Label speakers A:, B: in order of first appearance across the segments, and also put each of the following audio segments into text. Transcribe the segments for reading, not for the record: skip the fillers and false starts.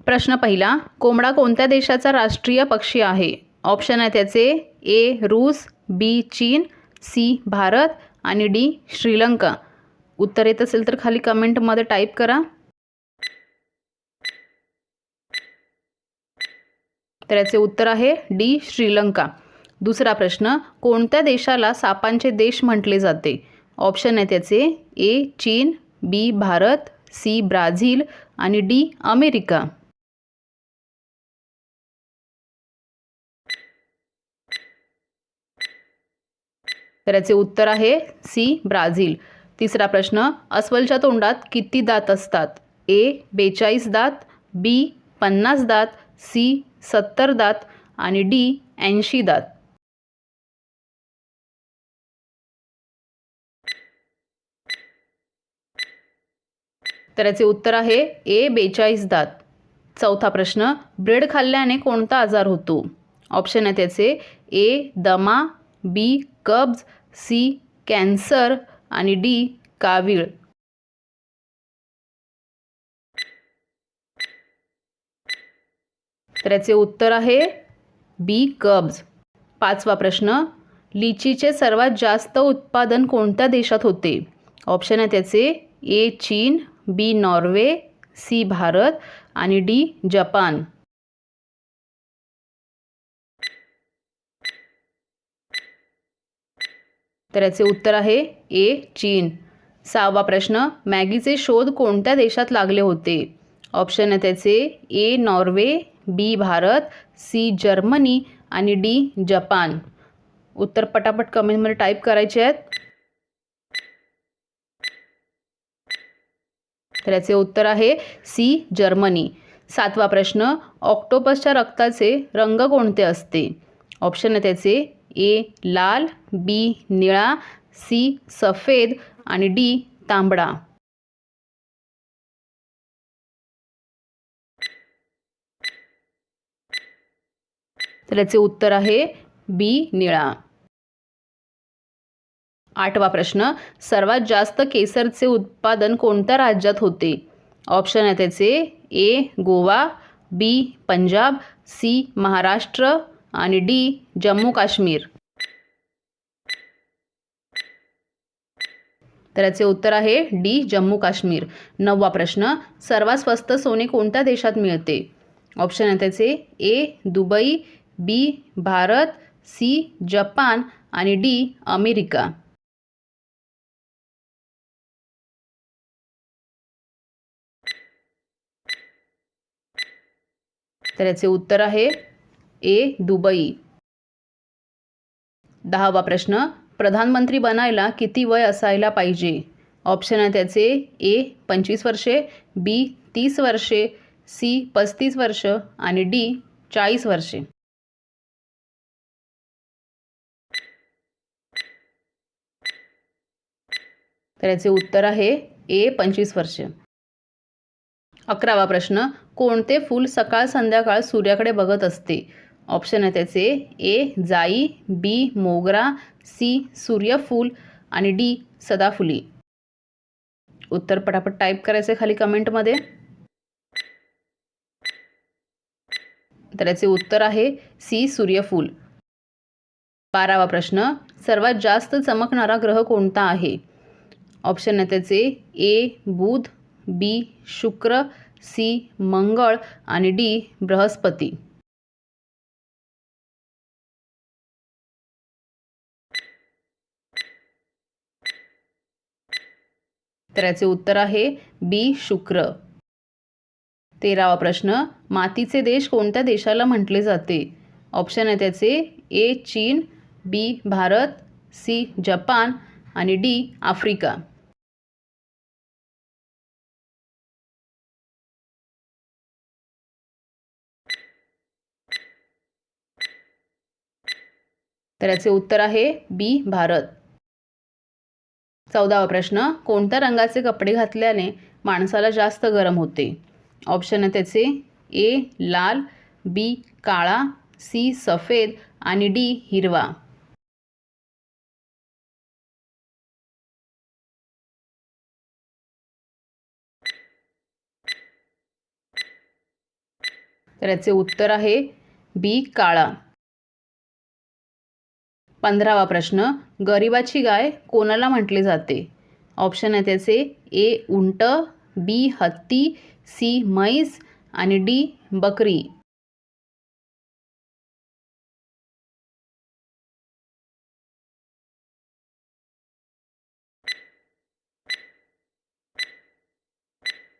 A: प्रश्न पहिला, कोंबडा कोणत्या देशाचा राष्ट्रीय पक्षी आहे? ऑप्शन आहे त्याचे ए रूस, बी चीन, सी भारत आणि डी श्रीलंका. उत्तर येत असेल तर खाली कमेंटमध्ये टाईप करा. तर याचे उत्तर आहे डी श्रीलंका. दुसरा प्रश्न, कोणत्या देशाला सापांचे देश म्हटले जाते? ऑप्शन आहे त्याचे ए चीन, बी भारत, सी ब्राझील आणि डी अमेरिका. तर याचे उत्तर आहे सी ब्राझील. तिसरा प्रश्न, अस्वलच्या तोंडात किती दात असतात? ए 42 दात, बी 50 दात, सी 70 दात आणि डी 80 दात. तर याचे उत्तर आहे ए 42 दात. चौथा प्रश्न, ब्रेड खाल्ल्याने कोणता आजार होतो? ऑप्शन आहे त्याचे ए दमा, बी कब्ज, सी कॅन्सर आणि डी कावीळ. तर याचे उत्तर आहे बी कब्ज. पाचवा प्रश्न, लिचीचे सर्वात जास्त उत्पादन कोणत्या देशात होते? ऑप्शन आहे त्याचे ए चीन, बी नॉर्वे, सी भारत आणि डी जपान. तर याचे उत्तर आहे ए चीन. सहावा प्रश्न, मॅगीचे शोध कोणत्या देशात लागले होते? ऑप्शन आहे त्याचे A Norway, B Bharat, C Germany आणि डी जपान. उत्तर पटापट कमेंटमध्ये टाईप करायचे आहेत. तर याचे उत्तर आहे सी जर्मनी. सातवा प्रश्न, ऑक्टोपसच्या रक्ताचे रंग कोणते असते? ऑप्शन आहे त्याचे ए लाल, बी निळा, सी सफेद आणि डी तांबडा. तर याचे उत्तर आहे बी निळा. आठवा प्रश्न, सर्वात जास्त केसरचे उत्पादन कोणत्या राज्यात होते? ऑप्शन आहे त्याचे ए गोवा, बी पंजाब, सी महाराष्ट्र आणि डी जम्मू काश्मीर. तर याचे उत्तर आहे डी जम्मू काश्मीर. नववा प्रश्न, सर्वात स्वस्त सोने कोणत्या देशात मिळते? ऑप्शन आहे त्याचे ए दुबई, बी भारत, सी जपान आणि डी अमेरिका. तर याचे उत्तर आहे ए दुबई. दहावा प्रश्न, प्रधानमंत्री बनायला किती वय असायला पाहिजे? ऑप्शन आहे त्याचे ए 25 वर्षे, बी 30 वर्षे, सी 35 वर्ष आणि डी 40 वर्षे. तर याचे उत्तर आहे ए 25 वर्षे. 11वा प्रश्न, कोणते फूल सकाळ संध्याकाळ सूर्याकडे बघत असते? ऑप्शन आहे त्याचे ए जाई, बी मोगरा, सी सूर्यफूल आणि डी सदाफुली. उत्तर पटापट टाईप करायचे खाली कमेंटमध्ये. तर याचे उत्तर आहे सी सूर्यफूल. 12वा प्रश्न, सर्वात जास्त चमकणारा ग्रह कोणता आहे? ऑप्शन आहे त्याचे ए बुध, बी शुक्र, सी मंगळ आणि डी बृहस्पती. तर याचे उत्तर आहे बी शुक्र. 13वा प्रश्न, मातीचे देश कोणत्या देशाला म्हटले जाते? ऑप्शन आहे त्याचे ए चीन, बी भारत, सी जपान आणि डी आफ्रिका. तर याचे उत्तर आहे बी भारत. 14वा प्रश्न, कोणत्या रंगाचे कपडे घातल्याने माणसाला जास्त गरम होते? ऑप्शन आहे त्याचे ए लाल, बी काळा, सी सफेद आणि डी हिरवा. तर याचे उत्तर आहे बी काळा. 15वा प्रश्न, गरिबाची गाय कोणाला म्हटले जाते? ऑप्शन आहे त्याचे ए उंट, बी हत्ती, सी म्हैस आणि डी बकरी.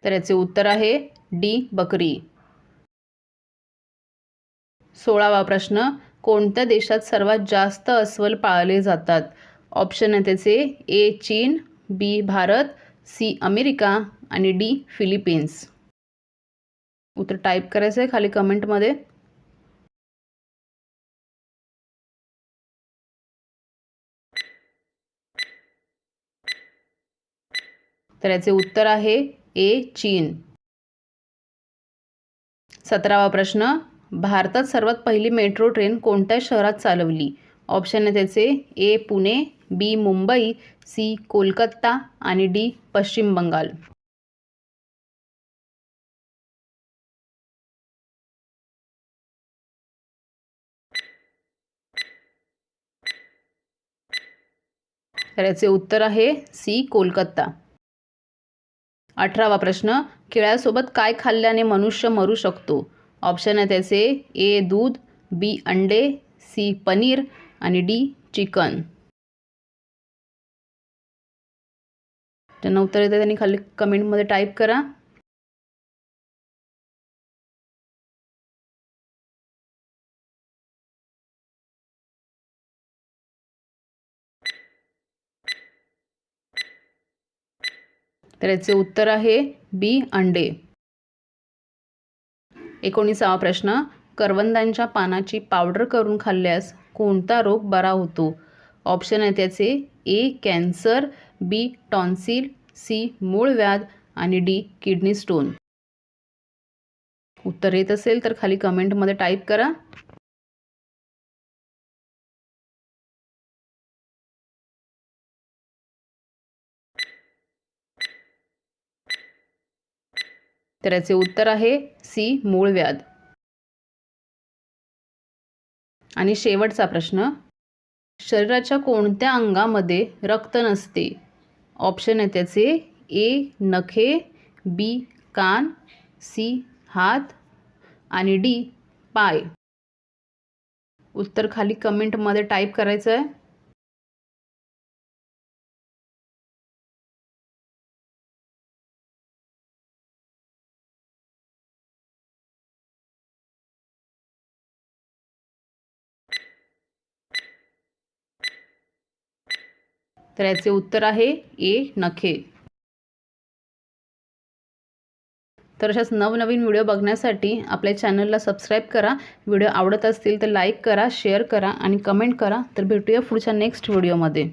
A: तर याचे उत्तर आहे डी बकरी. 16वा प्रश्न, कोणत्या देशात सर्वात जास्त अस्वल पाळले जातात? ऑप्शन आहे त्याचे ए चीन, बी भारत, सी अमेरिका आणि डी फिलिपिन्स. उत्तर टाईप करायचं आहे खाली कमेंटमध्ये. तर याचे उत्तर आहे ए चीन. 17वा प्रश्न, भारतात सर्वात पहिली मेट्रो ट्रेन कोणत्या शहरात चालवली? ऑप्शन आहे त्याचे ए पुणे, बी मुंबई, सी कोलकाता आणि डी पश्चिम बंगाल. तर याचे उत्तर आहे सी कोलकाता. 18वा प्रश्न, केळ्यासोबत काय खाल्ल्याने मनुष्य मरू शकतो? ऑप्शन आहे त्याचे ए दूध, बी अंडे, सी पनीर आणि डी चिकन. ज्यांना उत्तर येतं त्यांनी खाली कमेंटमध्ये टाईप करा. तर याचे उत्तर आहे बी अंडे. 19वा प्रश्न, करवंदांच्या पानाची पावडर करून खाल्ल्यास कोणता रोग बरा होतो? ऑप्शन आहे त्याचे ए कॅन्सर, बी टॉन्सिल, सी मूळव्याध आणि डी किडनी स्टोन. उत्तर येत असेल तर खाली कमेंटमध्ये टाईप करा. तर याचे उत्तर आहे सी मूळव्याध. आणि शेवटचा प्रश्न, शरीराच्या कोणत्या अंगामध्ये रक्त नसते? ऑप्शन आहे त्याचे ए नखे, बी कान, सी हात आणि डी पाय. उत्तर खाली कमेंटमध्ये टाईप करायचं आहे. तर याचे उत्तर आहे ए नखे. तर अशाच नवनवीन व्हिडिओ बघण्यासाठी आपल्या चॅनलला सबस्क्राईब करा. व्हिडिओ आवडत असतील तर लाईक करा, शेअर करा आणि कमेंट करा. तर भेटूया पुढच्या नेक्स्ट व्हिडिओमध्ये.